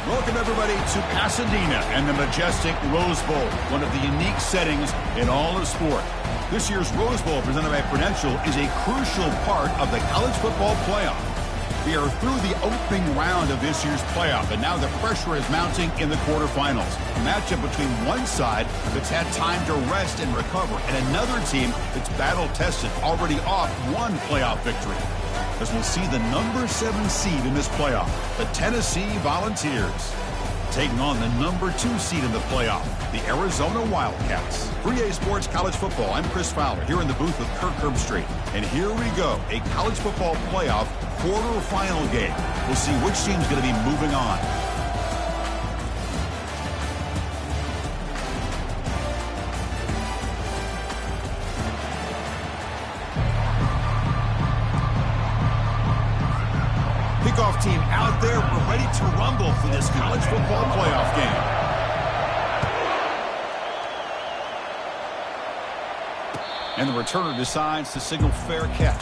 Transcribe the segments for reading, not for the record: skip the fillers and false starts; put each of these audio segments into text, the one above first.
Welcome, everybody, to Pasadena and the majestic Rose Bowl, one of the unique settings in all of sport. This year's Rose Bowl, presented by Prudential, is a crucial part of the college football playoff. We are through the opening round of this year's playoff, and now the pressure is mounting in the quarterfinals. A matchup between one side that's had time to rest and recover, and another team that's battle-tested, already off one playoff victory. As we'll see the number 7 seed in this playoff, the Tennessee Volunteers, taking on the number 2 seed in the playoff, the Arizona Wildcats. For EA Sports College Football, I'm Chris Fowler, here in the booth with Kirk Herbstreit. And here we go, a college football playoff quarterfinal game. We'll see which team's going to be moving on. Kickoff team out there. We're ready to rumble for this college football playoff game. And the returner decides to signal fair catch.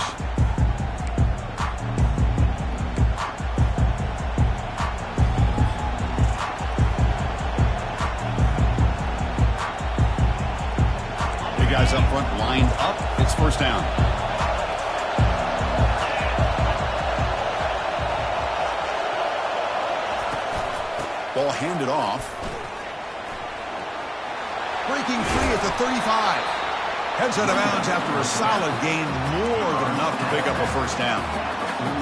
The guys up front lined up. It's first down. Ball handed off. Breaking free at the 35. Heads out of bounds after a solid gain, more than enough to pick up a first down.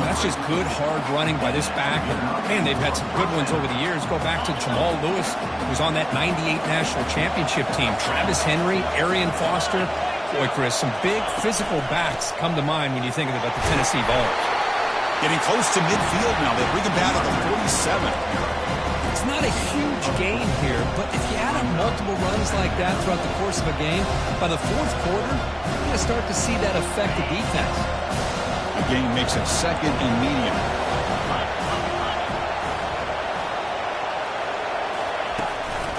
That's just good, hard running by this back. And, man, they've had some good ones over the years. Go back to Jamal Lewis, who was on that 98 National Championship team. Travis Henry, Arian Foster. Boy, Chris, some big physical backs come to mind when you think about the Tennessee Vols. Getting close to midfield now. They bring him down to the 47. It's not a huge gain here, but if you add up multiple runs like that throughout the course of a game, by the fourth quarter, you're going to start to see that affect the defense. The game makes it second and medium.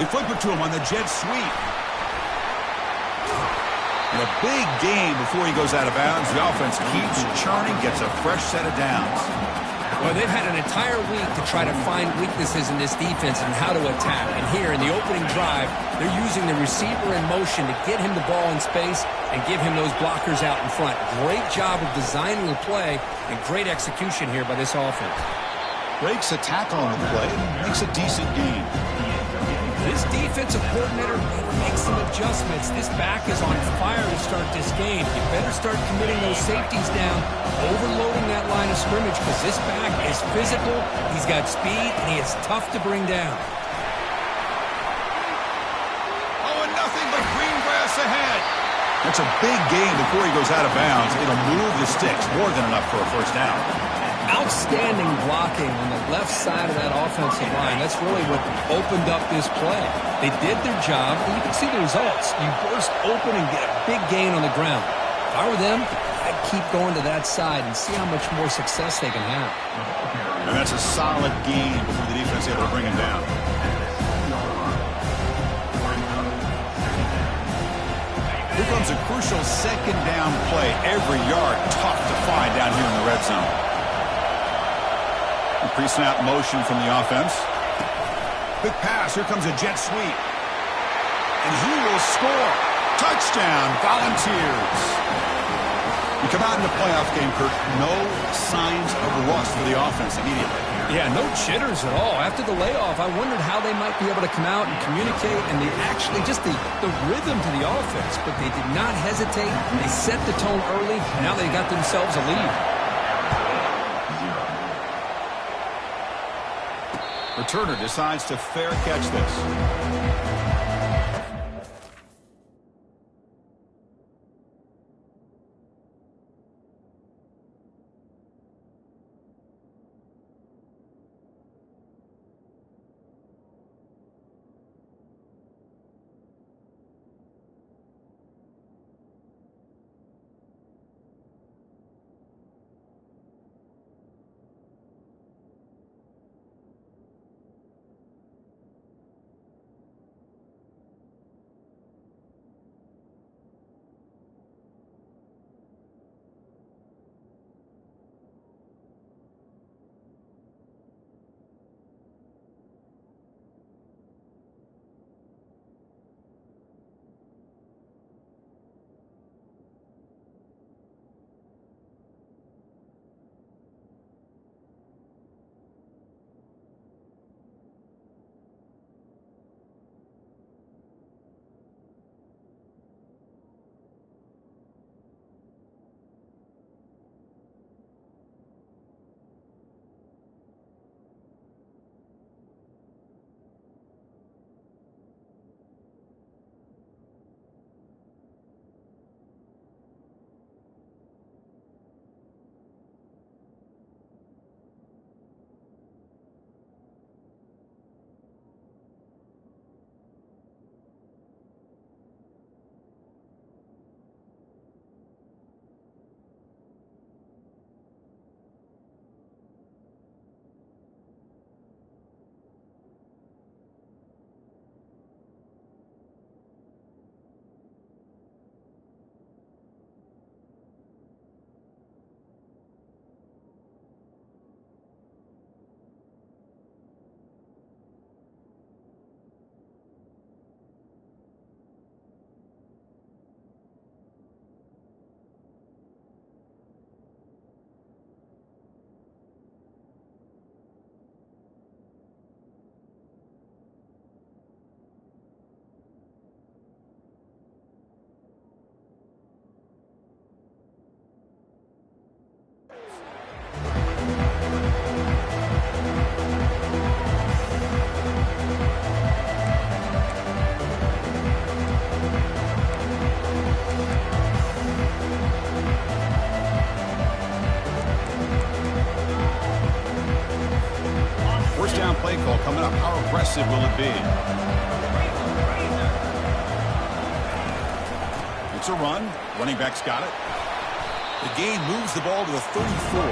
They flip it to him on the jet sweep. And a big gain before he goes out of bounds. The offense keeps churning, gets a fresh set of downs. Well, they've had an entire week to try to find weaknesses in this defense and how to attack. And here in the opening drive, they're using the receiver in motion to get him the ball in space and give him those blockers out in front. Great job of designing the play and great execution here by this offense. Breaks a tackle on the play and makes a decent gain. This defensive coordinator better make some adjustments. This back is on fire to start this game. You better start committing those safeties down, overloading that line of scrimmage, because this back is physical, he's got speed, and he is tough to bring down. Oh, and nothing but green grass ahead. That's a big gain before he goes out of bounds. It'll move the sticks, more than enough for a first down. Outstanding blocking on the left side of that offensive line. That's really what opened up this play. They did their job, and you can see the results. You burst open and get a big gain on the ground. If I were them, I'd keep going to that side and see how much more success they can have. And that's a solid gain before the defense able to bring him down. Here comes a crucial second down play. Every yard tough to find down here in the red zone. Pre-snap motion from the offense. Quick pass. Here comes a jet sweep. And he will score. Touchdown, Volunteers. You come out in the playoff game, Kirk. No signs of rust for the offense immediately. Yeah, no jitters at all. After the layoff, I wondered how they might be able to come out and communicate, and they actually just the rhythm to the offense. But they did not hesitate. They set the tone early. Now they got themselves a lead. Returner decides to fair catch this. First down play call coming up. How aggressive will it be? It's a run. Running back's got it. The gain moves the ball to the 34.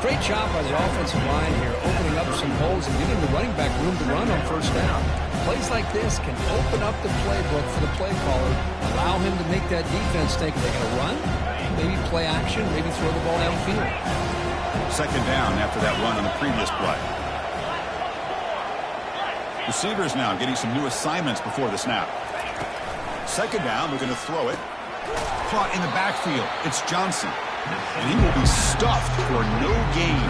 Great job by the offensive line here, opening up some holes and giving the running back room to run on first down. Plays like this can open up the playbook for the play caller, allow him to make that defense think, are they going to run? Maybe play action, maybe throw the ball downfield. Second down after that run on the previous play. Receivers now getting some new assignments before the snap. Second down, we're going to throw it. Caught in the backfield. It's Johnson. And he will be stuffed for no gain.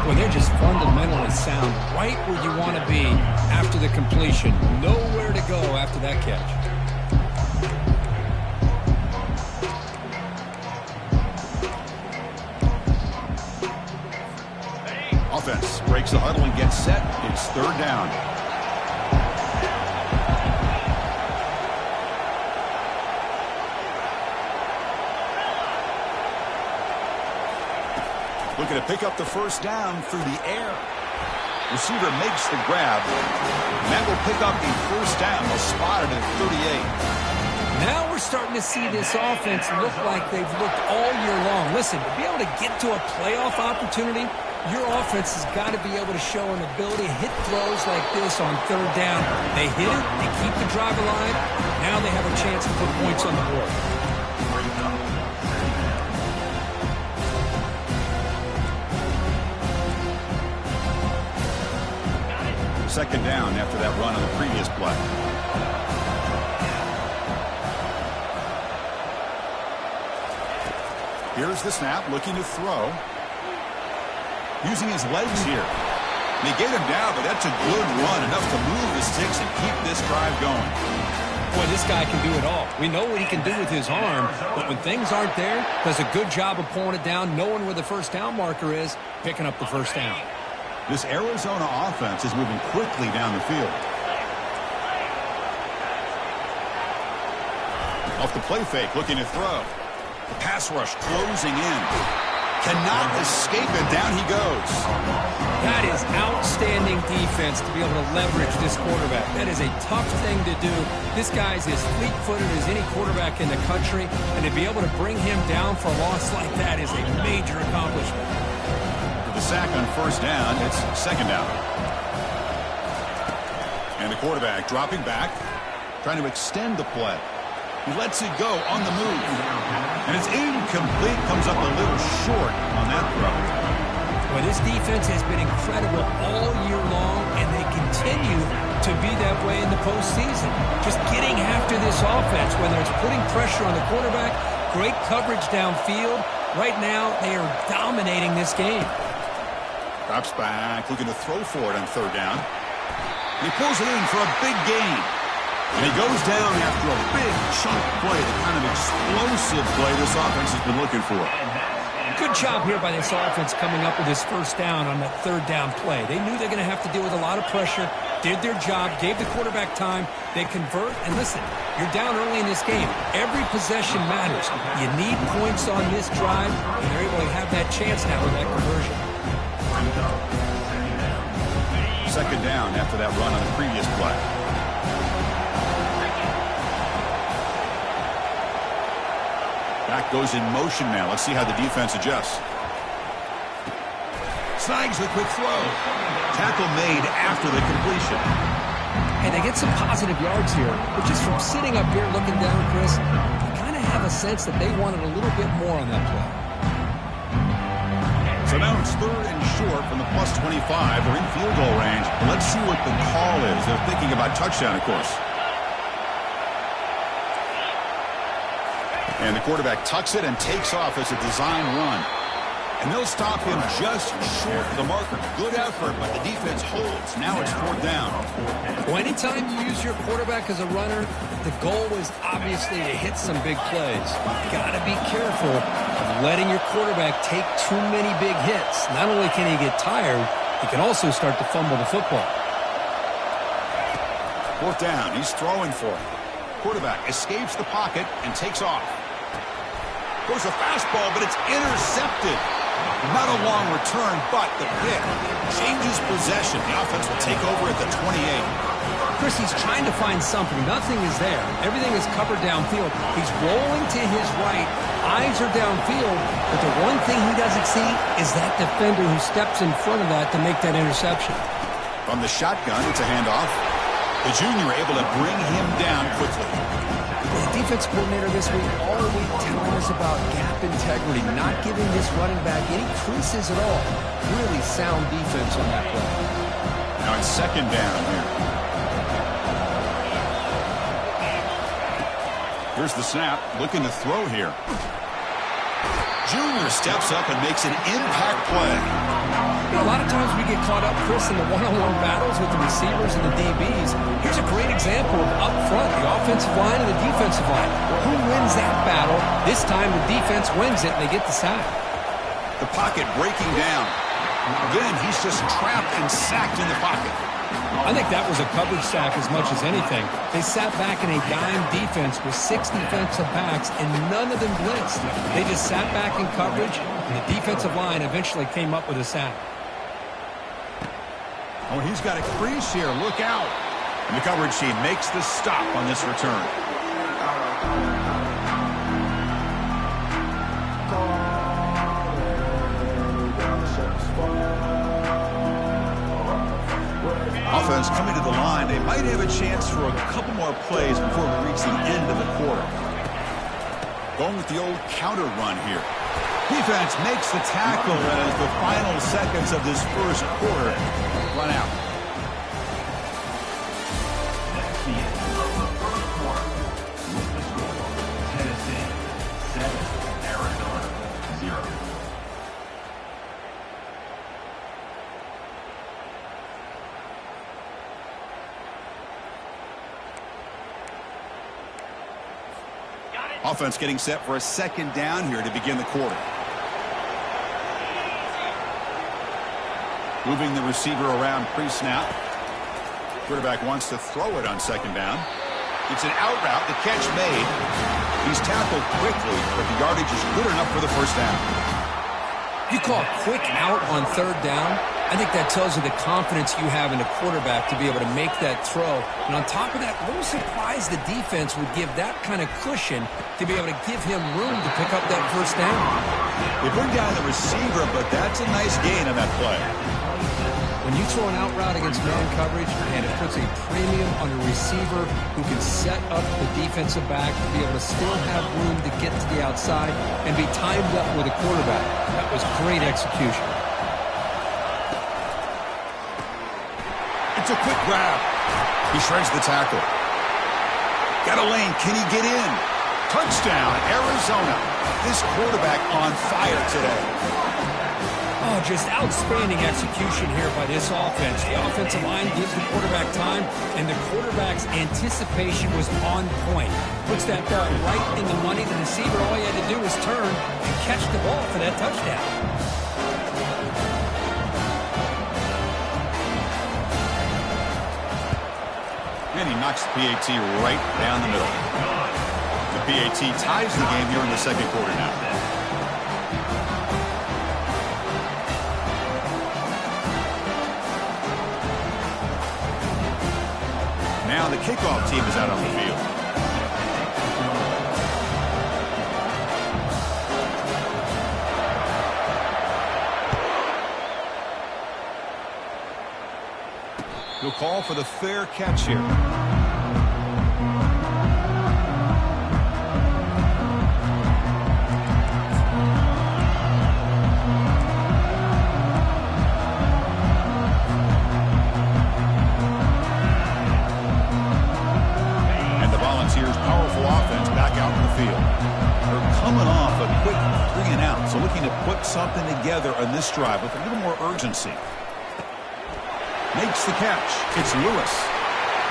Well, they're just fundamentally sound right where you want to be after the completion. Nowhere to go after that catch. Offense breaks the huddle and gets set. It's third down. Looking to pick up the first down through the air. Receiver makes the grab. And that will pick up the first down. They'll spot it at 38. Now we're starting to see this offense look like they've looked all year long. Listen, to be able to get to a playoff opportunity, your offense has got to be able to show an ability to hit throws like this on third down. They hit it, they keep the drive alive. Now they have a chance to put points on the board. Second down after that run on the previous play. Here's the snap, looking to throw. Using his legs here. They get him down, but that's a good run, enough to move the sticks and keep this drive going. Boy, this guy can do it all. We know what he can do with his arm, but when things aren't there, does a good job of pulling it down, knowing where the first down marker is, picking up the first down. This Arizona offense is moving quickly down the field. Off the play fake, looking to throw. The pass rush closing in. Cannot escape it. Down he goes. That is outstanding defense to be able to leverage this quarterback. That is a tough thing to do. This guy's as fleet-footed as any quarterback in the country, and to be able to bring him down for a loss like that is a major accomplishment. The sack on first down, it's second down. And the quarterback dropping back, trying to extend the play. He lets it go on the move. And it's incomplete, comes up a little short on that throw. Well, this defense has been incredible all year long, and they continue to be that way in the postseason. Just getting after this offense, whether it's putting pressure on the quarterback, great coverage downfield. Right now, they are dominating this game. Drops back, looking to throw for it on third down. And he pulls it in for a big gain. And he goes down after a big chunk play, the kind of explosive play this offense has been looking for. Good job here by this offense coming up with this first down on that third down play. They knew they're going to have to deal with a lot of pressure, did their job, gave the quarterback time, they convert, and listen, you're down early in this game. Every possession matters. You need points on this drive, and they're able to have that chance now with that conversion. Second down after that run on the previous play. Back goes in motion now. Let's see how the defense adjusts. Snags the quick throw. Tackle made after the completion. And they get some positive yards here, but just from sitting up here looking down, Chris, you kind of have a sense that they wanted a little bit more on that play. So now it's third and short from the plus 25. They're in field goal range. Let's see what the call is. They're thinking about touchdown, of course. And the quarterback tucks it and takes off as a design run. And they'll stop him just short of the marker. Good effort, but the defense holds. Now it's fourth down. Well, anytime you use your quarterback as a runner, the goal is obviously to hit some big plays. You've got to be careful of letting your quarterback take too many big hits. Not only can he get tired, he can also start to fumble the football. Fourth down. He's throwing for it. Quarterback escapes the pocket and takes off. Goes a fastball, but it's intercepted. Not a long return, but the pick changes possession. The offense will take over at the 28. Chris, he's trying to find something. Nothing is there. Everything is covered downfield. He's rolling to his right. Eyes are downfield. But the one thing he doesn't see is that defender who steps in front of that to make that interception. From the shotgun, it's a handoff. The junior able to bring him down quickly. The defense coordinator this week all week telling us about gap integrity, not giving this running back any creases at all. Really sound defense on that play. Now it's second down here. Here's the snap, looking to throw here. Junior steps up and makes an impact play. You know, a lot of times we get caught up, Chris, in the one-on-one battles with the receivers and the DBs. Here's a great example of up front, the offensive line and the defensive line. Who wins that battle? This time the defense wins it, and they get the sack. The pocket breaking down. Again, he's just trapped and sacked in the pocket. I think that was a coverage sack as much as anything. They sat back in a dime defense with 6 defensive backs, and none of them blitzed. They just sat back in coverage, and the defensive line eventually came up with a sack. Oh, he's got a crease here. Look out. And the coverage team makes the stop on this return. Offense coming to the line. They might have a chance for a couple more plays before we reach the end of the quarter. Going with the old counter run here. Defense makes the tackle as the final seconds of this first quarter run out. Tennessee 7, Arizona 0. Offense getting set for a second down here to begin the quarter. Moving the receiver around pre-snap. Quarterback wants to throw it on second down. It's an out route. The catch made. He's tackled quickly, but the yardage is good enough for the first down. You call a quick out on third down? I think that tells you the confidence you have in a quarterback to be able to make that throw. And on top of that, a little surprised the defense would give that kind of cushion to be able to give him room to pick up that first down. They bring down the receiver, but that's a nice gain on that play. When you throw an out route against man coverage, and it puts a premium on a receiver who can set up the defensive back to be able to still have room to get to the outside and be timed up with a quarterback. That was great execution. It's a quick grab. He shreds the tackle. Got a lane. Can he get in? Touchdown, Arizona. This quarterback on fire today. Oh, just outstanding execution here by this offense. The offensive line gives the quarterback time, and the quarterback's anticipation was on point. Puts that ball right in the money. The receiver, all he had to do was turn and catch the ball for that touchdown. And he knocks the PAT right down the middle. The PAT ties the game here in the second quarter now. Now the kickoff team is out on the field. He'll call for the fair catch here. And the Volunteers' powerful offense back out in the field. They're coming off a quick 3 and out, so looking to put something together on this drive with a little more urgency. Makes the catch. It's Lewis.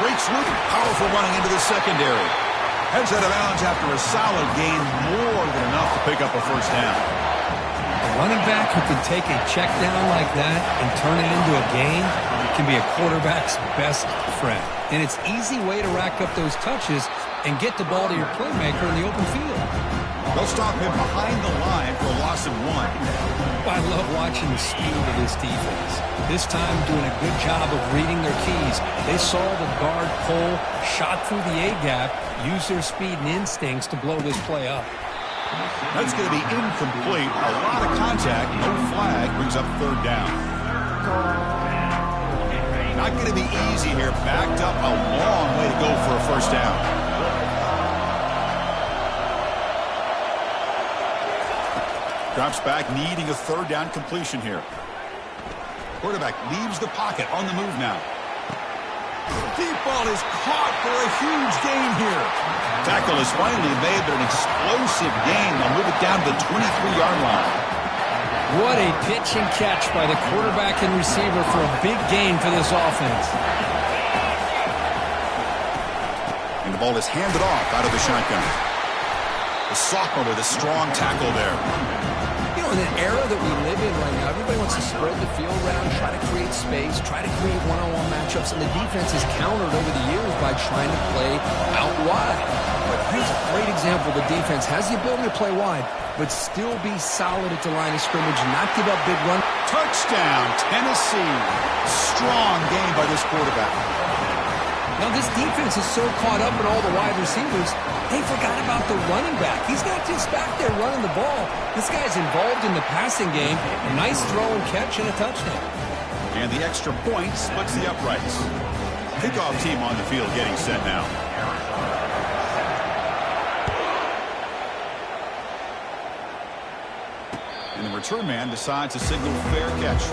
Breaks loose. Powerful running into the secondary. Heads out of bounds after a solid gain, more than enough to pick up a first down. A running back who can take a check down like that and turn it into a gain can be a quarterback's best friend. And it's an easy way to rack up those touches and get the ball to your playmaker in the open field. They'll stop him behind the line for a loss of 1. I love watching the speed of this defense. This time doing a good job of reading their keys. They saw the guard pull, shot through the A-gap, used their speed and instincts to blow this play up. That's going to be incomplete. A lot of contact. No flag. Brings up 3rd down. Not going to be easy here. Backed up a long way to go for a 1st down. Drops back, needing a 3rd down completion here. Quarterback leaves the pocket, on the move now. Deep ball is caught for a huge gain here. Tackle is finally made, but an explosive gain. They'll move it down to the 23-yard line. What a pitch and catch by the quarterback and receiver for a big gain for this offense. And the ball is handed off out of the shotgun. The sophomore with a strong tackle there. You know, in an era that we live in right now, everybody wants to spread the field around, try to create space, try to create one-on-one matchups, and the defense has countered over the years by trying to play out wide. But here's a great example. The defense has the ability to play wide, but still be solid at the line of scrimmage, not give up big run. Touchdown, Tennessee. Strong game by this quarterback. Now, this defense is so caught up in all the wide receivers, they forgot about the running back. He's not just back there running the ball. This guy's involved in the passing game. A nice throw and catch and a touchdown. And the extra point splits the uprights. Kickoff team on the field getting set now. And the return man decides to signal fair catch.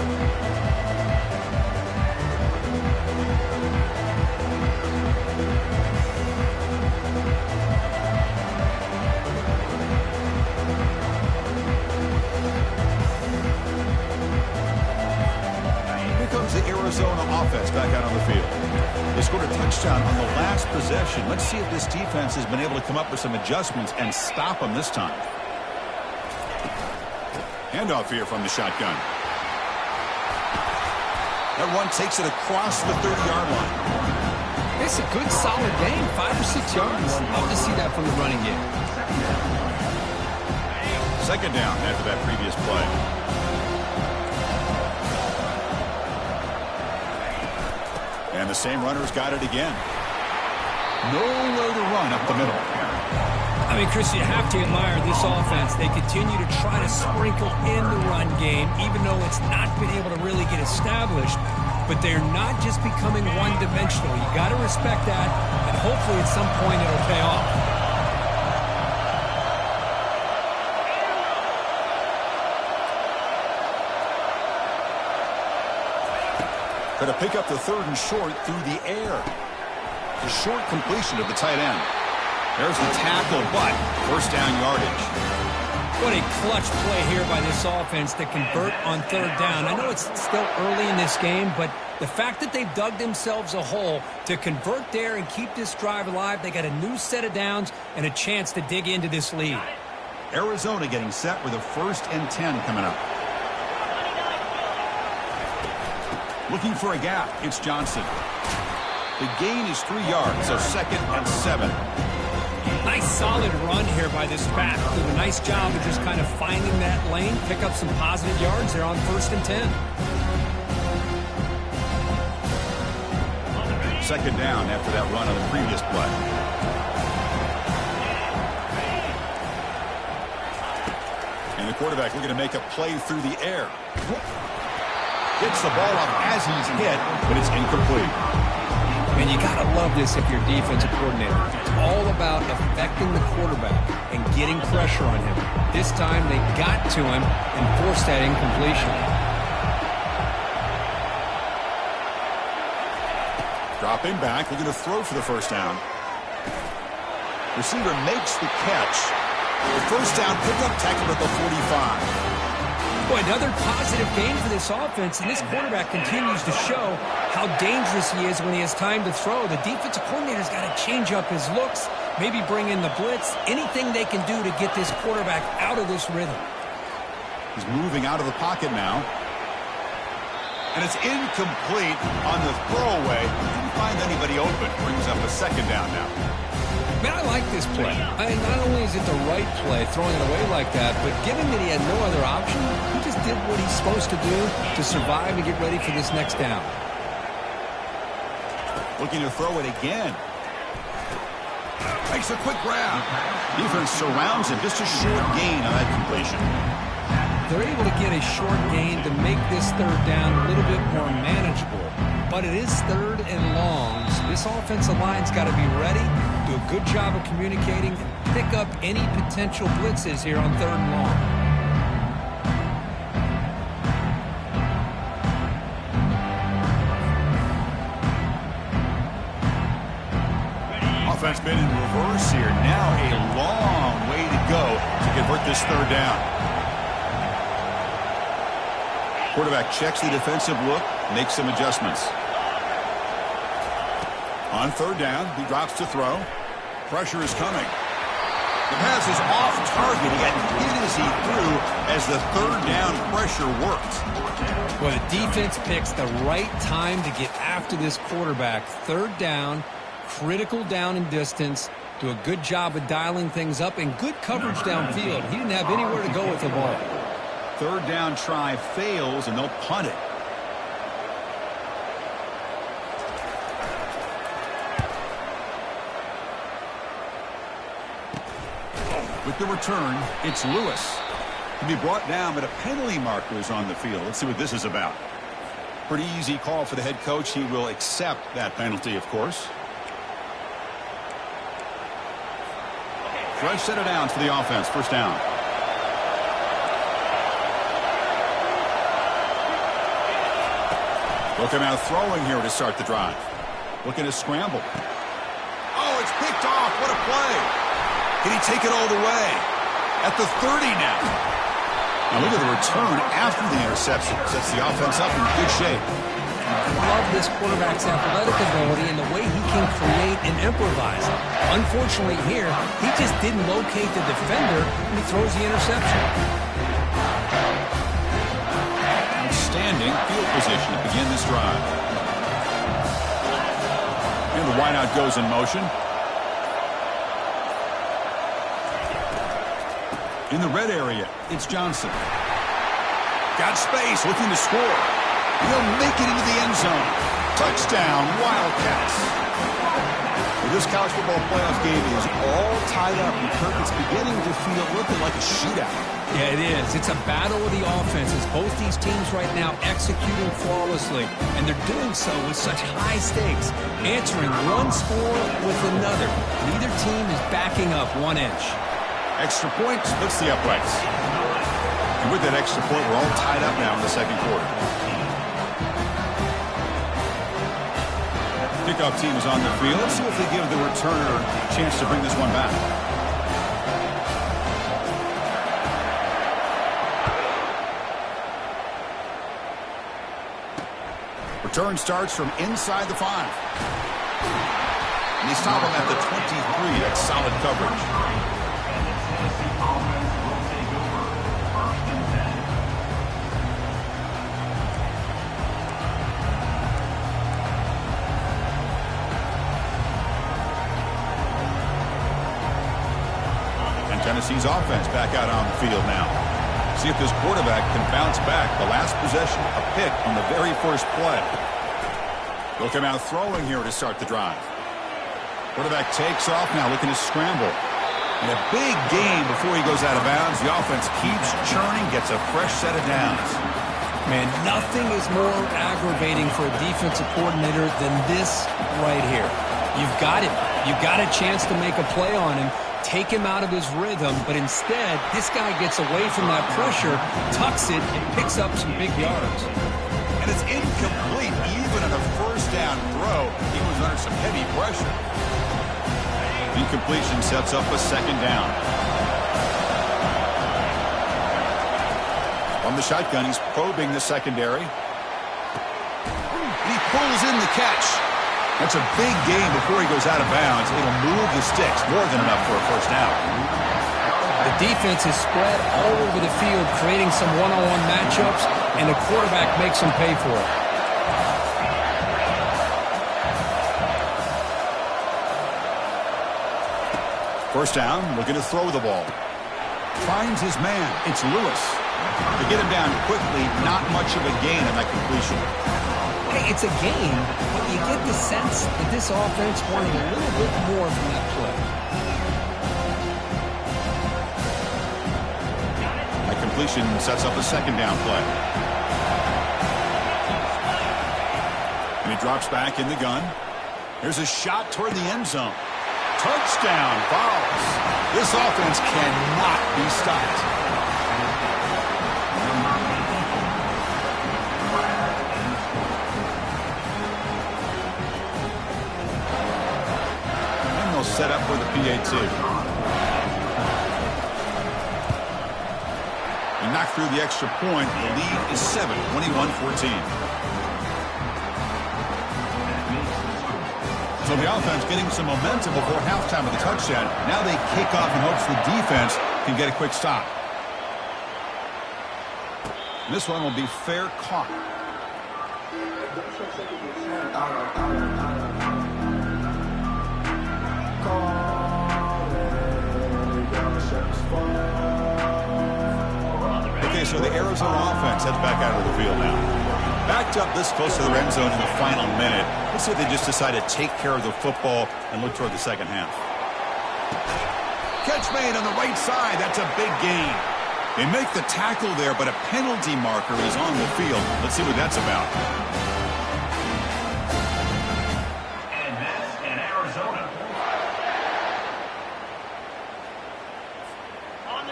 The Arizona offense back out on the field. They scored a touchdown on the last possession. Let's see if this defense has been able to come up with some adjustments and stop them this time. Handoff here from the shotgun. That one takes it across the 30-yard line. It's a good, solid game, 5 or 6 yards. Love to see that from the running game. 2nd down after that previous play. And the same runner's got it again. Nowhere to run up the middle. I mean, Chris, you have to admire this offense. They continue to try to sprinkle in the run game, even though it's not been able to really get established. But they're not just becoming one-dimensional. You got to respect that, and hopefully at some point it'll pay off. Going to pick up the 3rd and short through the air. The short completion of the tight end. There's the tackle, but 1st down yardage. What a clutch play here by this offense to convert on 3rd down. I know it's still early in this game, but the fact that they've dug themselves a hole to convert there and keep this drive alive, they got a new set of downs and a chance to dig into this lead. Arizona getting set with a 1st and 10 coming up. Looking for a gap. It's Johnson. The gain is 3 yards, so 2nd and 7. Nice solid run here by this back. Did a nice job of just kind of finding that lane, pick up some positive yards there on 1st and 10. 2nd down after that run on the previous play. And the quarterback looking to make a play through the air. Gets the ball up as he's hit, but it's incomplete. And you got to love this if you're defensive coordinator. It's all about affecting the quarterback and getting pressure on him. This time they got to him and forced that incompletion. Dropping back, looking to throw for the 1st down. Receiver makes the catch. The 1st down pickup, tackled at the 45. Boy, another positive game for this offense, and this quarterback continues to show how dangerous he is when he has time to throw. The defensive coordinator's got to change up his looks, maybe bring in the blitz, anything they can do to get this quarterback out of this rhythm. He's moving out of the pocket now. And it's incomplete on the throwaway. Didn't find anybody open. Brings up a 2nd down now. Man, I like this play. Not only is it the right play, throwing it away like that, but given that he had no other option, he just did what he's supposed to do to survive and get ready for this next down. Looking to throw it again. Makes a quick grab. Defense surrounds him. Just a short gain on that completion. They're able to get a short gain to make this third down a little bit more manageable. But it is third and long, so this offensive line's got to be ready, do a good job of communicating, and pick up any potential blitzes here on third and long. Offense been in reverse here. Now a long way to go to convert this third down. Quarterback checks the defensive look, makes some adjustments. On third down, he drops to throw. Pressure is coming. The pass is off target. He got hit as he threw as the third down pressure worked. Well, the defense picks the right time to get after this quarterback. Third down, critical down and distance. Do a good job of dialing things up and good coverage downfield. He didn't have anywhere to go with the ball. Third down try fails, and they'll punt it. With the return, it's Lewis. To be brought down, but a penalty marker is on the field. Let's see what this is about. Pretty easy call for the head coach. He will accept that penalty, of course. Fresh set of downs for the offense. First down. Looking out throwing here to start the drive. Looking to scramble. Oh, it's picked off. What a play. Can he take it all the way? At the 30 now. Now look at the return after the interception. Sets the offense up in good shape. I love this quarterback's athletic ability and the way he can create and improvise. Unfortunately here, he just didn't locate the defender when he throws the interception. Outstanding field position to begin this drive. And the wideout goes in motion. In the red area, it's Johnson. Got space, looking to score. He'll make it into the end zone. Touchdown, Wildcats. Well, this college football playoff game is all tied up. And Kirk, it's beginning to feel looking like a shootout. Yeah, it is. It's a battle of the offenses. Both these teams right now executing flawlessly, and they're doing so with such high stakes, answering one score with another. Neither team is backing up 1 inch. Extra point splits the uprights. And with that extra point, we're all tied up now in the second quarter. Kickoff team is on the field. Let's see if they give the returner a chance to bring this one back. Return starts from inside the 5. And they stop him at the 23. That's solid coverage. Tennessee's offense back out on the field now. See if this quarterback can bounce back. The last possession, a pick on the very first play. They'll come out throwing here to start the drive. Quarterback takes off now, looking to scramble. And a big gain before he goes out of bounds. The offense keeps churning, gets a fresh set of downs. Man, nothing is more aggravating for a defensive coordinator than this right here. You've got it. You've got a chance to make a play on him. Take him out of his rhythm, but instead, this guy gets away from that pressure, tucks it, and picks up some big yards. And it's incomplete. Even on a first down throw, he was under some heavy pressure. Incompletion sets up a second down. On the shotgun, he's probing the secondary. He pulls in the catch. That's a big gain before he goes out of bounds. It'll move the sticks, more than enough for a first down. The defense is spread all over the field, creating some one-on-one matchups, and the quarterback makes them pay for it. First down, looking to throw the ball. Finds his man. It's Lewis. They get him down quickly. Not much of a gain on that completion. Hey, it's a gain, but you get the sense that this offense wanted a little bit more from that play. That completion sets up a second down play. And he drops back in the gun. Here's a shot toward the end zone. Touchdown, Vols. This offense cannot be stopped. And they'll set up for the PAT. He knocked through the extra point. The lead is 7, 21-14. So the offense getting some momentum before halftime with the touchdown. Now they kick off in hopes the defense can get a quick stop. And this one will be fair caught. Okay, so the Arizona offense heads back out of the field now. Backed up this close to the end zone in the final minute. Let's see if they just decide to take care of the football and look toward the second half. Catch made on the right side. That's a big gain. They make the tackle there, but a penalty marker is on the field. Let's see what that's about. And this in Arizona.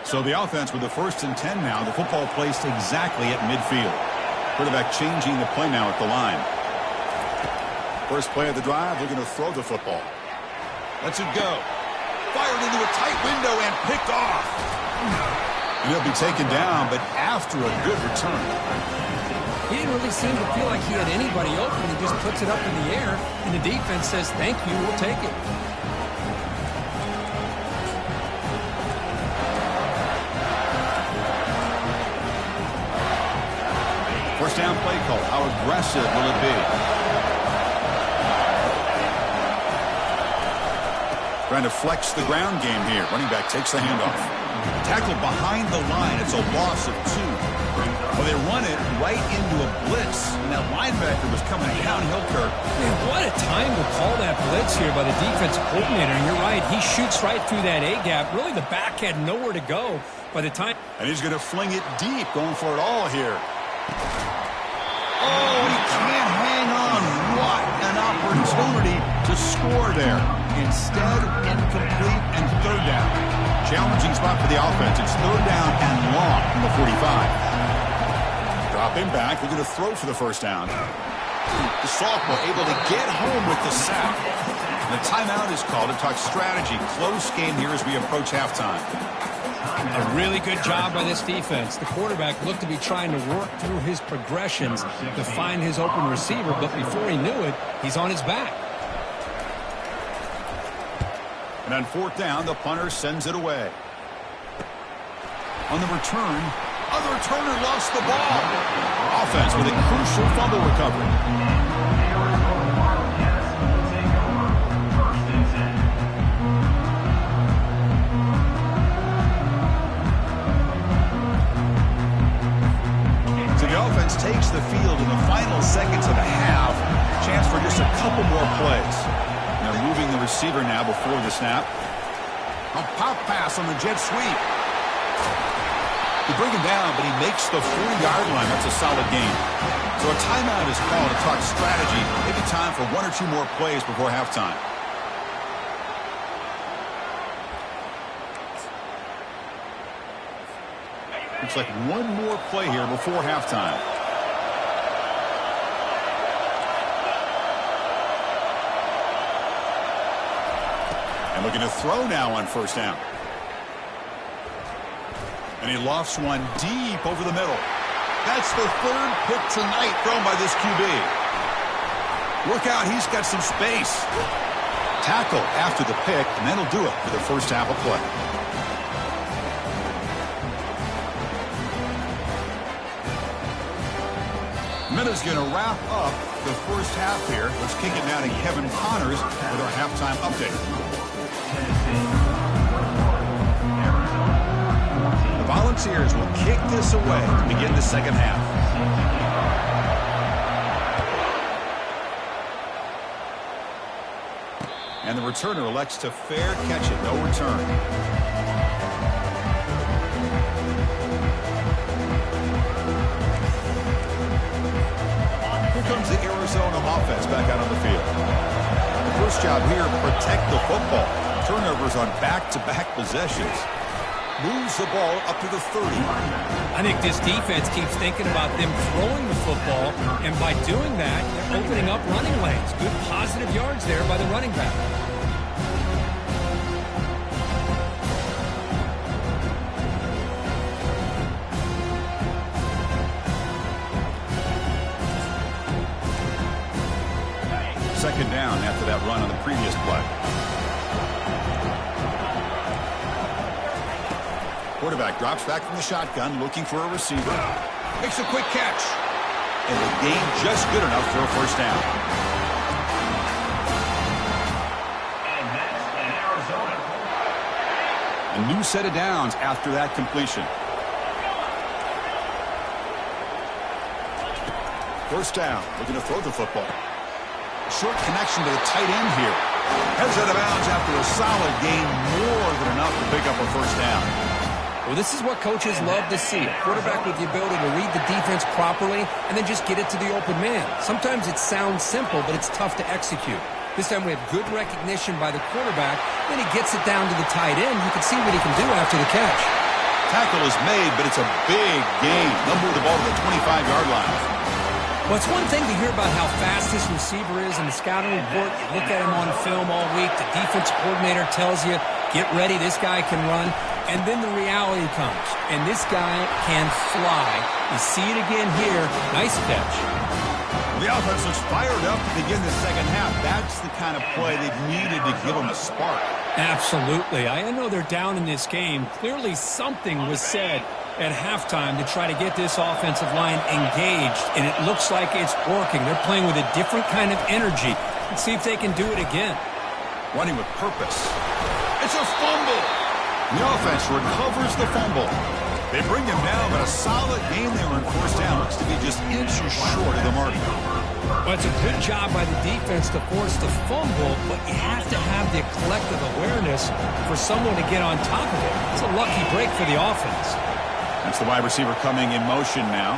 So the offense with the 1st and 10 now. The football placed exactly at midfield. Quarterback changing the play now at the line. First play of the drive, looking to throw the football. Lets it go. Fired into a tight window and picked off. And he'll be taken down, but after a good return. He didn't really seem to feel like he had anybody open. He just puts it up in the air, and the defense says, thank you, we'll take it. First down play call. How aggressive will it be? Trying to flex the ground game here. Running back takes the handoff. Tackled behind the line. It's a loss of 2. Well, they run it right into a blitz. And that linebacker was coming downhill, Kirk. Man, what a time to call that blitz here by the defensive coordinator. And you're right. He shoots right through that A-gap. Really, the back had nowhere to go by the time. And he's going to fling it deep, going for it all here. Oh, he can't hang on. What an opportunity to score there. Instead, incomplete and third down. Challenging spot for the offense. It's third down and long from the 45. Drop him back. We're going to throw for the first down. The sophomore able to get home with the sack. And the timeout is called to talk strategy. Close game here as we approach halftime. A really good job by this defense. The quarterback looked to be trying to work through his progressions to find his open receiver, but before he knew it, he's on his back. And on fourth down, the punter sends it away. On the return, other returner lost the ball. Offense with a crucial fumble recovery. Takes the field in the final seconds of the half. Chance for just a couple more plays. They're moving the receiver now before the snap. A pop pass on the jet sweep. They bring him down, but he makes the 40-yard line. That's a solid gain. So a timeout is called to talk strategy. Maybe time for 1 or 2 more plays before halftime. Looks like 1 more play here before halftime. And looking to throw now on first down. And he lofts one deep over the middle. That's the 3rd pick tonight thrown by this QB. Look out, he's got some space. Tackle after the pick, and that'll do it for the first half of play. Minutes going to wrap up the first half here. Let's kick it now to Kevin Connors with our halftime update. Volunteers will kick this away to begin the second half. And the returner elects to fair catch it. No return. Here comes the Arizona offense back out on the field. The first job here, protect the football. Turnovers on back-to-back possessions. Moves the ball up to the 30. I think this defense keeps thinking about them throwing the football, and by doing that, they're opening up running lanes. Good positive yards there by the running back. Second down after that run on the previous play. Quarterback drops back from the shotgun, looking for a receiver. Makes a quick catch. And the gain just good enough for a first down. And that's in Arizona. A new set of downs after that completion. First down, looking to throw the football. Short connection to the tight end here. Heads out of bounds after a solid gain, more than enough to pick up a first down. Well, this is what coaches love to see. A quarterback with the ability to read the defense properly and then just get it to the open man. Sometimes it sounds simple, but it's tough to execute. This time we have good recognition by the quarterback. Then he gets it down to the tight end. You can see what he can do after the catch. Tackle is made, but it's a big gain. They'll move the ball to the 25-yard line. Well, it's one thing to hear about how fast this receiver is in the scouting report. You look at him on film all week. The defense coordinator tells you, get ready, this guy can run. And then the reality comes, and this guy can fly. You see it again here. Nice catch. The offense looks fired up to begin the second half. That's the kind of play they've needed to give them a spark. Absolutely. I know they're down in this game. Clearly something was said at halftime to try to get this offensive line engaged, and it looks like it's working. They're playing with a different kind of energy. Let's see if they can do it again. Running with purpose. It's a fumble. The offense recovers the fumble. They bring him down, but a solid game there on first down. Looks to be just inches short of the mark. Well, it's a good job by the defense to force the fumble, but you have to have the collective awareness for someone to get on top of it. It's a lucky break for the offense. That's the wide receiver coming in motion now.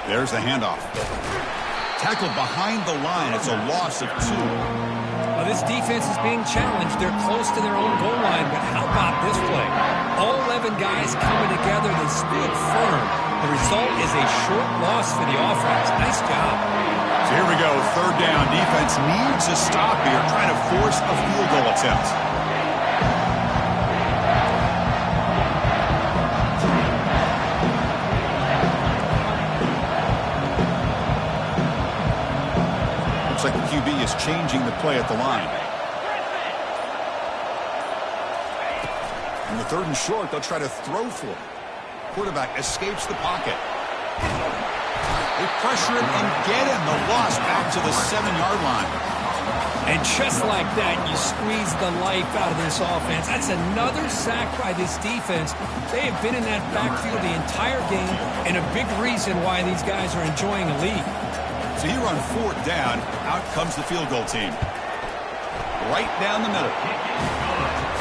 There's the handoff. Tackled behind the line. It's a loss of 2. Well, this defense is being challenged. They're close to their own goal line, but how about this play? All 11 guys coming together. They stood firm. The result is a short loss for the offense. Nice job. So here we go. Third down. Defense needs a stop here, trying to force a field goal attempt. Looks like the QB is changing the play at the line. In the third and short, they'll try to throw for it. Quarterback escapes the pocket. They pressure him and get him. The loss back to the 7-yard line. And just like that, you squeeze the life out of this offense. That's another sack by this defense. They have been in that backfield the entire game, and a big reason why these guys are enjoying a lead. So here on fourth down, out comes the field goal team. Right down the middle.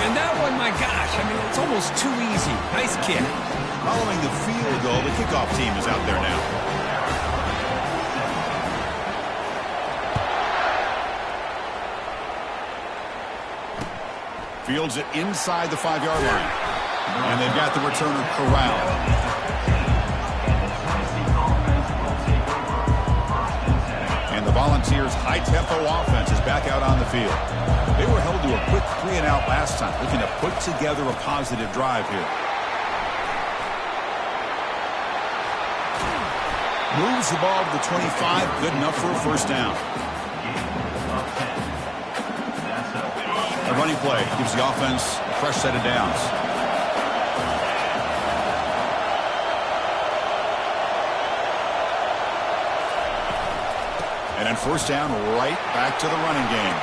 And that one, my gosh, I mean, it's almost too easy. Nice kick. Following the field goal, the kickoff team is out there now. Fields it inside the 5-yard line. And they've got the returner corralled. And the Volunteers' high-tempo offense is back out on the field. They were held to a quick 3-and-out last time, looking to put together a positive drive here. Moves the ball to the 25, good enough for a first down. A running play gives the offense a fresh set of downs. And then first down, right back to the running game.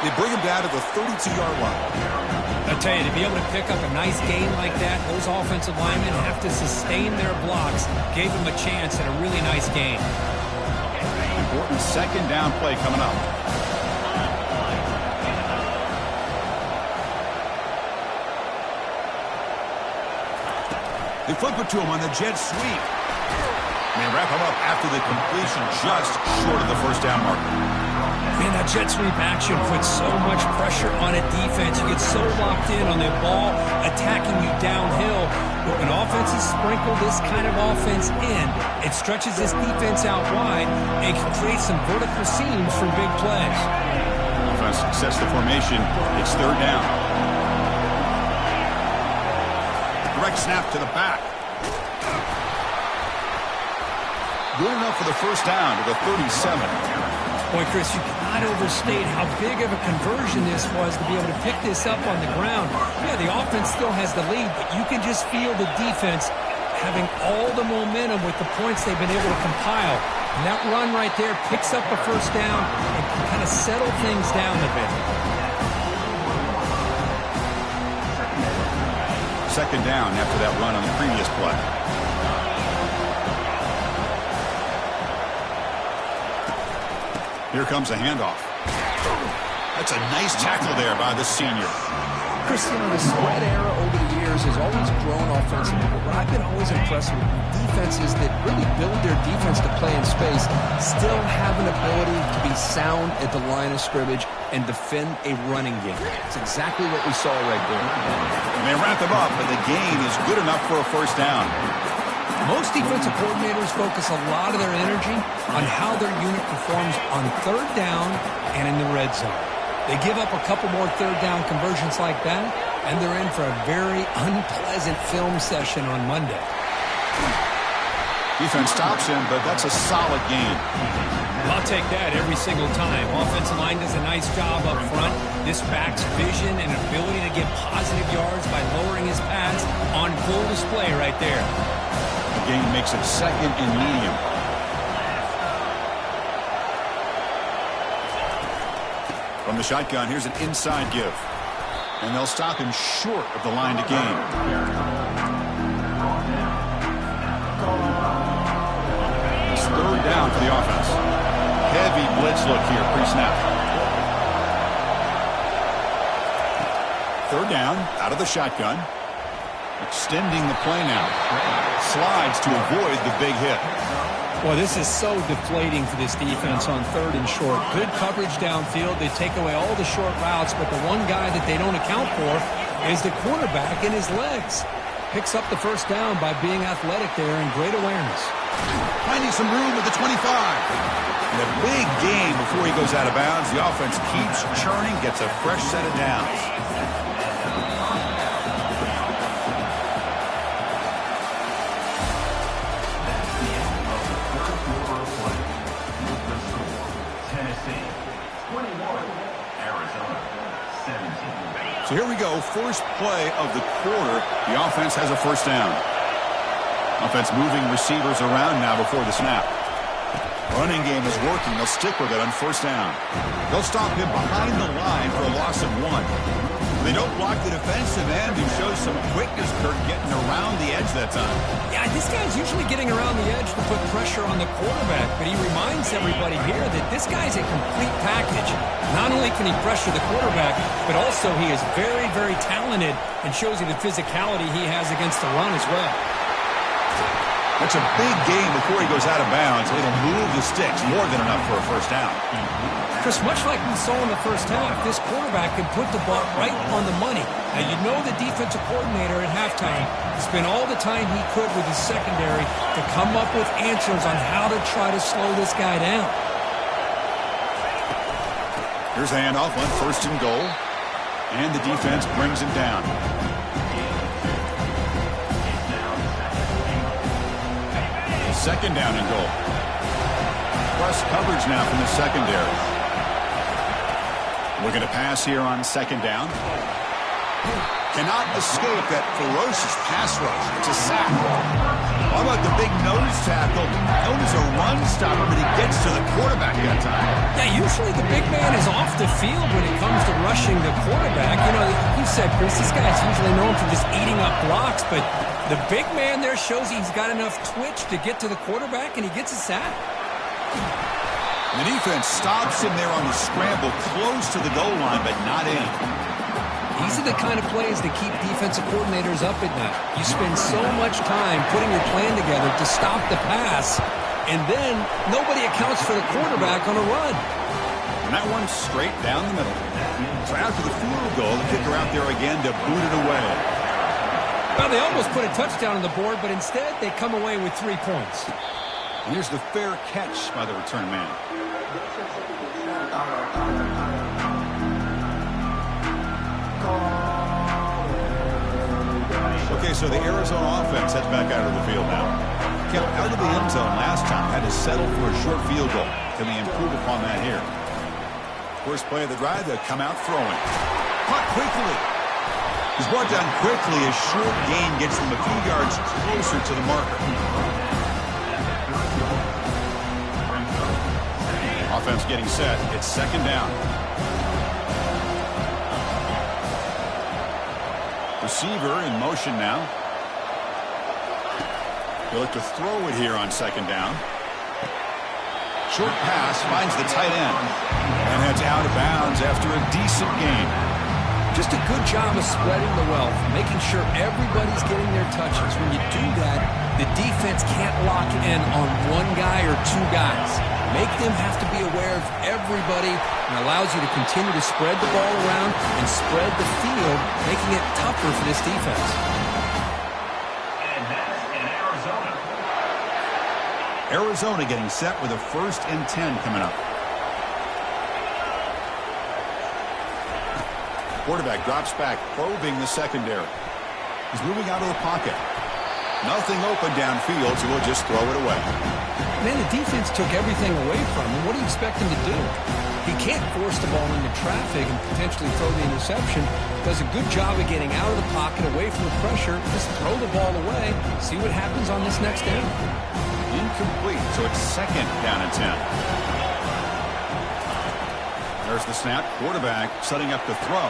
They bring him down to the 32-yard line. I tell you, to be able to pick up a nice gain like that, those offensive linemen have to sustain their blocks. Gave them a chance at a really nice gain. Important second down play coming up. They flip it to him on the jet sweep. And they wrap him up after the completion, just short of the first down marker. Man, that jet sweep action puts so much pressure on a defense. You get so locked in on the ball attacking you downhill. But when offenses sprinkle this kind of offense in, it stretches this defense out wide and can create some vertical seams for big plays. Offense sets the formation. It's third down. Direct snap to the back. Good enough for the first down to the 37. Boy, Chris, you cannot overstate how big of a conversion this was to be able to pick this up on the ground. Yeah, the offense still has the lead, but you can just feel the defense having all the momentum with the points they've been able to compile. And that run right there picks up a first down and can kind of settle things down a bit. Second down after that run on the previous play. Here comes a handoff. That's a nice tackle there by the senior. Chris, the spread era over the years has always grown offensively, but I've been always impressed with defenses that really build their defense to play in space, still have an ability to be sound at the line of scrimmage and defend a running game. It's exactly what we saw right there. And they wrap them up, but the gain is good enough for a first down. Most defensive coordinators focus a lot of their energy on how their unit performs on third down and in the red zone. They give up a couple more third down conversions like that, and they're in for a very unpleasant film session on Monday. Defense stops him, but that's a solid gain. I'll take that every single time. Offensive line does a nice job up front. This back's vision and ability to get positive yards by lowering his pads on full display right there. The gain makes it second and medium. From the shotgun, here's an inside give. And they'll stop him short of the line to gain. It's third down for the offense. Heavy blitz look here, pre-snap. Third down, out of the shotgun. Extending the play now. Slides to avoid the big hit. Well, this is so deflating for this defense on third and short. Good coverage downfield. They take away all the short routes, but the one guy that they don't account for is the quarterback and his legs. Picks up the first down by being athletic there and great awareness. Finding some room at the 25. And a big gain before he goes out of bounds. The offense keeps churning, gets a fresh set of downs. So here we go, first play of the quarter. The offense has a first down. Offense moving receivers around now before the snap. Running game is working. They'll stick with it on first down. They'll stop him behind the line for a loss of 1. They don't block the defensive end, who shows some quickness, Kirk, getting around the edge that time. Yeah, this guy's usually getting around the edge to put pressure on the quarterback, but he reminds everybody here that this guy's a complete package. Not only can he pressure the quarterback, but also he is very, very talented and shows you the physicality he has against the run as well. That's a big gain before he goes out of bounds. It'll move the sticks, more than enough for a first down. Chris, much like we saw in the first half, this quarterback can put the ball right on the money. Now, you know the defensive coordinator at halftime spent all the time he could with his secondary to come up with answers on how to try to slow this guy down. Here's a handoff on first and goal. And the defense brings him down. Second down and goal. Plus coverage now from the secondary. Looking to pass here on second down. Cannot escape that ferocious pass rush. It's a sack. How about the big nose tackle? Known as a run stop him, but he gets to the quarterback that time. Yeah, usually the big man is off the field when it comes to rushing the quarterback. You know, you said, Chris, this guy's usually known for just eating up blocks, but the big man there shows he's got enough twitch to get to the quarterback, and he gets a sack. The defense stops him there on the scramble, close to the goal line, but not in. These are the kind of plays that keep defensive coordinators up at night. You spend so much time putting your plan together to stop the pass, and then nobody accounts for the quarterback on a run. And that one's straight down the middle. So after the field goal, the kicker out there again to boot it away. Well, they almost put a touchdown on the board, but instead they come away with 3 points. And here's the fair catch by the return man. Okay, so the Arizona offense heads back out of the field now. Kept out of the end zone last time, had to settle for a short field goal. Can they improve upon that here? First play of the drive, they'll come out throwing. Caught quickly. He's brought down quickly. A short gain gets them a few yards closer to the marker. Offense getting set. It's second down. Receiver in motion now. They look to throw it here on second down. Short pass finds the tight end and heads out of bounds after a decent gain. Just a good job of spreading the wealth, making sure everybody's getting their touches. When you do that, the defense can't lock in on one guy or 2 guys. Make them have to be aware of everybody, and allows you to continue to spread the ball around and spread the field, making it tougher for this defense. And that's in Arizona. Arizona getting set with a 1st and 10 coming up. Quarterback drops back, probing the secondary. He's moving out of the pocket. Nothing open downfield, so he'll just throw it away. Man, the defense took everything away from him. What do you expect him to do? He can't force the ball into traffic and potentially throw the interception. Does a good job of getting out of the pocket, away from the pressure. Just throw the ball away. See what happens on this next down. Incomplete, so it's second down and 10. There's the snap. Quarterback setting up the throw.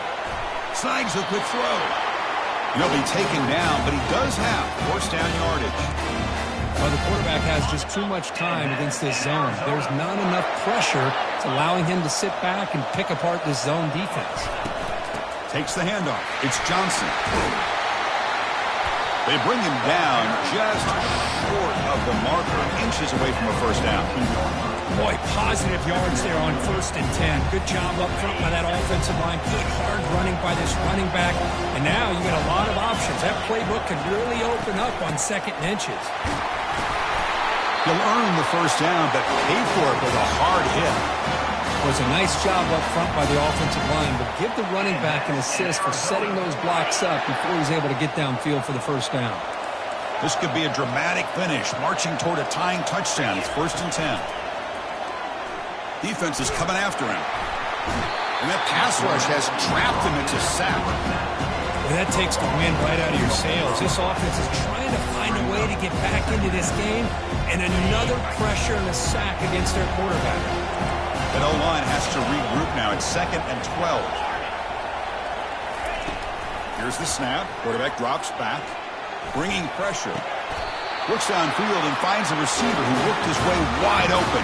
Snags a quick throw. He'll be taken down, but he does have 1st down yardage. Well, the quarterback has just too much time against this zone. There's not enough pressure. It's allowing him to sit back and pick apart this zone defense. Takes the handoff. It's Johnson. They bring him down just short of the marker, inches away from a 1st down. Boy, positive yards there on 1st and 10. Good job up front by that offensive line. Good hard running by this running back. And now you got a lot of options. That playbook could really open up on 2nd and inches. He'll earn the 1st down, but pay for it with a hard hit. It was a nice job up front by the offensive line, but give the running back an assist for setting those blocks up before he's able to get downfield for the 1st down. This could be a dramatic finish, marching toward a tying touchdown. It's 1st and 10. Defense is coming after him. And that pass rush has trapped him into sack. Well, that takes the wind right out of your sails. This offense is trying to find a way to get back into this game, and another pressure and a sack against their quarterback. That O-line has to regroup now. It's 2nd and 12. Here's the snap. Quarterback drops back, bringing pressure. Looks downfield and finds a receiver who worked his way wide open.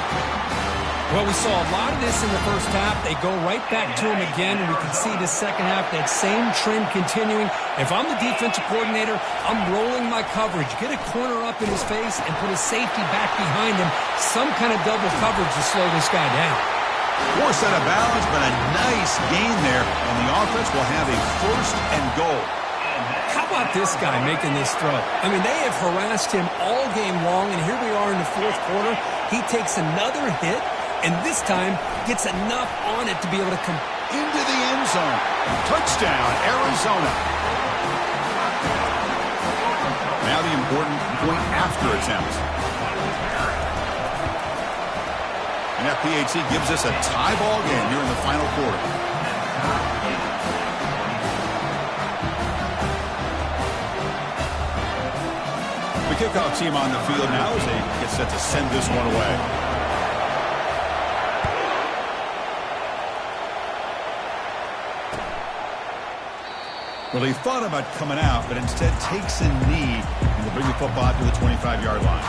Well, we saw a lot of this in the 1st half. They go right back to him again, and we can see the 2nd half, that same trend continuing. If I'm the defensive coordinator, I'm rolling my coverage. Get a corner up in his face and put a safety back behind him. Some kind of double coverage to slow this guy down. Forced out of balance, but a nice gain there, and the offense will have a 1st and goal. How about this guy making this throw? I mean, they have harassed him all game long, and here we are in the 4th quarter. He takes another hit, and this time gets enough on it to be able to come into the end zone. Touchdown, Arizona. Now the important point after attempt. And that PAT gives us a tie ball game here in the final quarter. The kickoff team on the field now as they get set to send this one away. Well, he thought about coming out, but instead takes a knee and will bring the football out to the 25-yard line.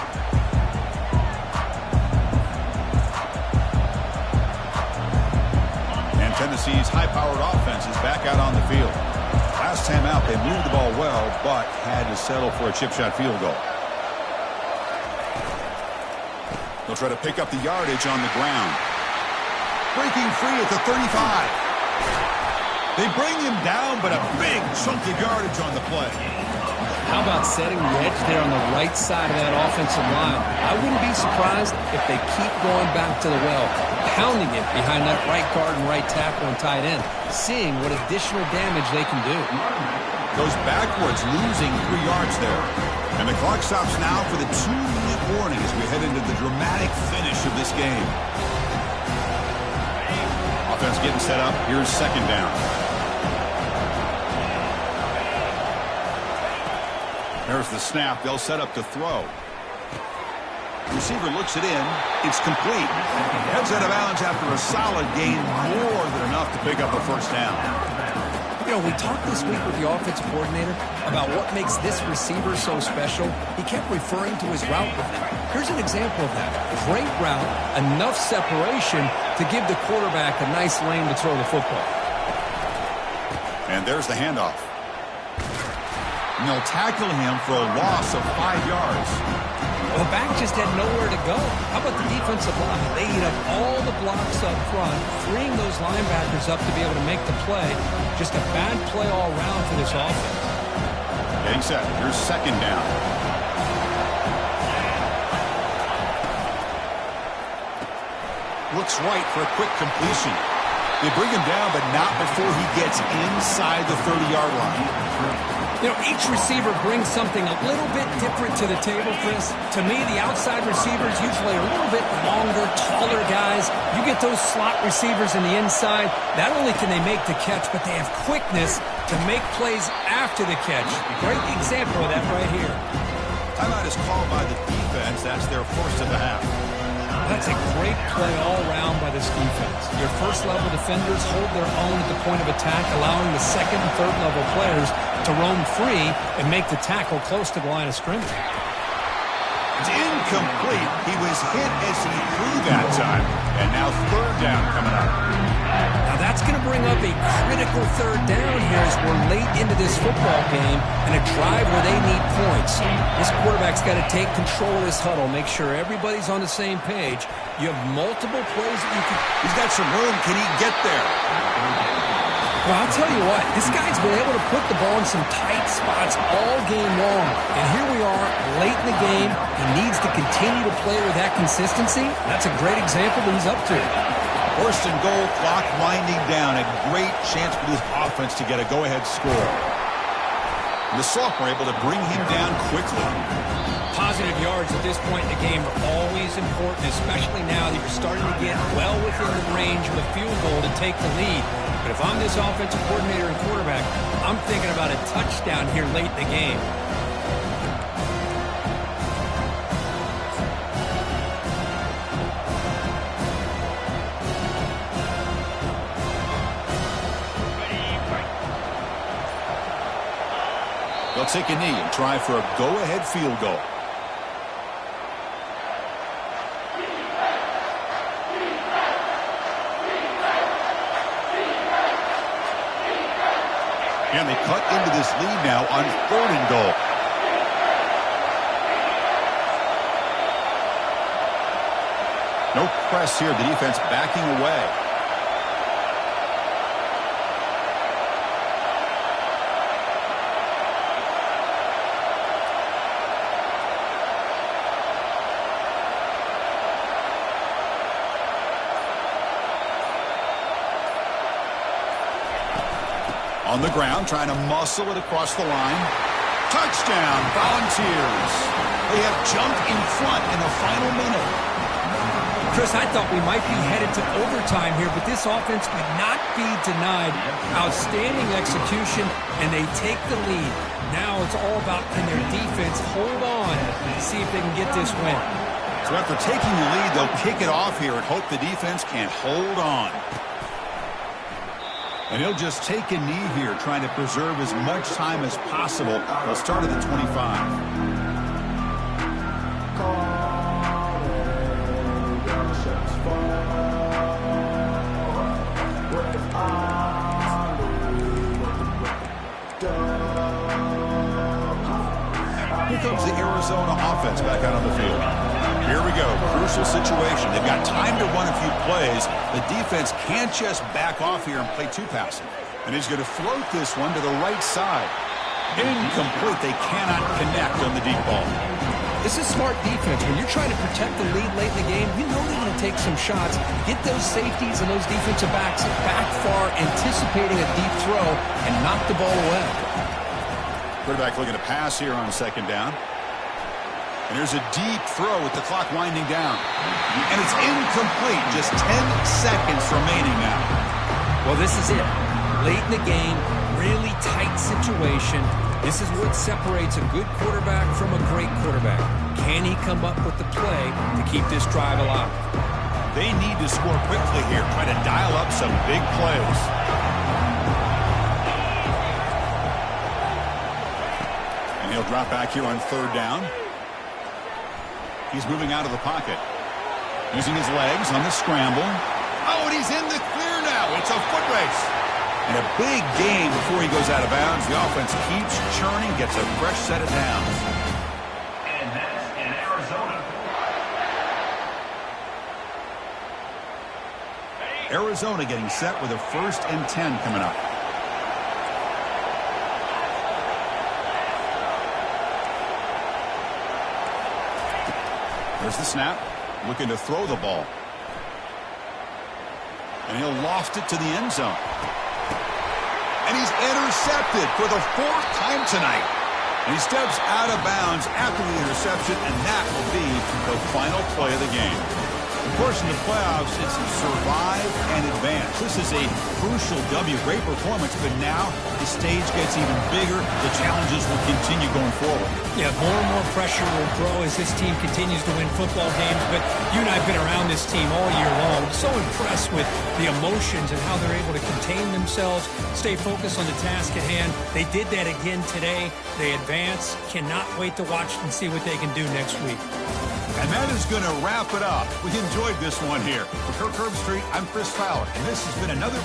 And Tennessee's high-powered offense is back out on the field. Last time out, they moved the ball well, but had to settle for a chip shot field goal. They'll try to pick up the yardage on the ground. Breaking free at the 35. They bring him down, but a big chunk of yardage on the play. How about setting the edge there on the right side of that offensive line? I wouldn't be surprised if they keep going back to the well, pounding it behind that right guard and right tackle and tight end, seeing what additional damage they can do. Goes backwards, losing 3 yards there. And the clock stops now for the 2-minute warning as we head into the dramatic finish of this game. Offense getting set up. Here's second down. There's the snap. They'll set up to throw. Receiver looks it in. It's complete. Heads out of bounds after a solid gain, more than enough to pick up a first down. You know, we talked this week with the offensive coordinator about what makes this receiver so special. He kept referring to his route running. Here's an example of that. Great route, enough separation to give the quarterback a nice lane to throw the football. And there's the handoff. And they'll tackle him for a loss of 5 yards. Well, the back just had nowhere to go. How about the defensive line? They eat up all the blocks up front, freeing those linebackers up to be able to make the play. Just a bad play all around for this offense. Getting set. Here's second down. Looks right for a quick completion. They bring him down, but not before he gets inside the 30-yard line. You know, each receiver brings something a little bit different to the table, Chris. To me, the outside receivers usually are a little bit longer, taller guys. You get those slot receivers in the inside. Not only can they make the catch, but they have quickness to make plays after the catch. Great example of that right here. Timeout is called by the defense. That's their first of the half. That's a great play all around by this defense. Your first-level defenders hold their own at the point of attack, allowing the second and third-level players to roam free and make the tackle close to the line of scrimmage. It's incomplete. He was hit as he threw that time. And now third down coming up. Now that's going to bring up a critical third down here as we're late into this football game and a drive where they need points. This quarterback's got to take control of this huddle, make sure everybody's on the same page. You have multiple plays that you can... He's got some room. Can he get there? Well, I'll tell you what, this guy's been able to put the ball in some tight spots all game long. And here we are, late in the game. He needs to continue to play with that consistency. That's a great example that he's up to. First and goal, clock winding down. A great chance for this offense to get a go-ahead score. And the sophomore able to bring him down quickly. Positive yards at this point in the game are always important, especially now that you're starting to get well within the range of a field goal to take the lead. But if I'm this offensive coordinator and quarterback, I'm thinking about a touchdown here late in the game. They'll take a knee and try for a go-ahead field goal. And they cut into this lead now on third and goal. No press here. The defense backing away. On the ground, trying to muscle it across the line. Touchdown, Volunteers. They have jumped in front in the final minute. Chris, I thought we might be headed to overtime here, but this offense could not be denied. Outstanding execution, and they take the lead. Now it's all about can their defense hold on and see if they can get this win. So after taking the lead, they'll kick it off here and hope the defense can hold on. And he'll just take a knee here, trying to preserve as much time as possible. They'll start at the 25. Here comes the Arizona offense back out on the field. Here we go. Crucial situation. They've got time to run a few plays. The defense can't just back off here and play two passing. And he's going to float this one to the right side. Incomplete. They cannot connect on the deep ball. This is smart defense. When you're trying to protect the lead late in the game, you know they're going to take some shots. Get those safeties and those defensive backs back far, anticipating a deep throw, and knock the ball away. Quarterback looking to pass here on second down. And here's a deep throw with the clock winding down. And it's incomplete. Just 10 seconds remaining now. Well, this is it. Late in the game, really tight situation. This is what separates a good quarterback from a great quarterback. Can he come up with the play to keep this drive alive? They need to score quickly here. Try to dial up some big plays. And he'll drop back here on third down. He's moving out of the pocket. Using his legs on the scramble. Oh, and he's in the clear now. It's a foot race. And a big gain before he goes out of bounds. The offense keeps churning, gets a fresh set of downs. And that's in Arizona. Arizona getting set with a 1st and 10 coming up. There's the snap. Looking to throw the ball. And he'll loft it to the end zone. And he's intercepted for the 4th time tonight. And he steps out of bounds after the interception, and that will be the final play of the game. Of course, in the playoffs, it's survive and advance. This is a crucial W. Great performance, but now the stage gets even bigger. The challenges will continue going forward. Yeah, more and more pressure will grow as this team continues to win football games. But you and I have been around this team all year long. So impressed with the emotions and how they're able to contain themselves, stay focused on the task at hand. They did that again today. They advance. Cannot wait to watch and see what they can do next week. And that is going to wrap it up. We enjoyed this one here. For Kirk Herbstreit, I'm Chris Fowler, and this has been another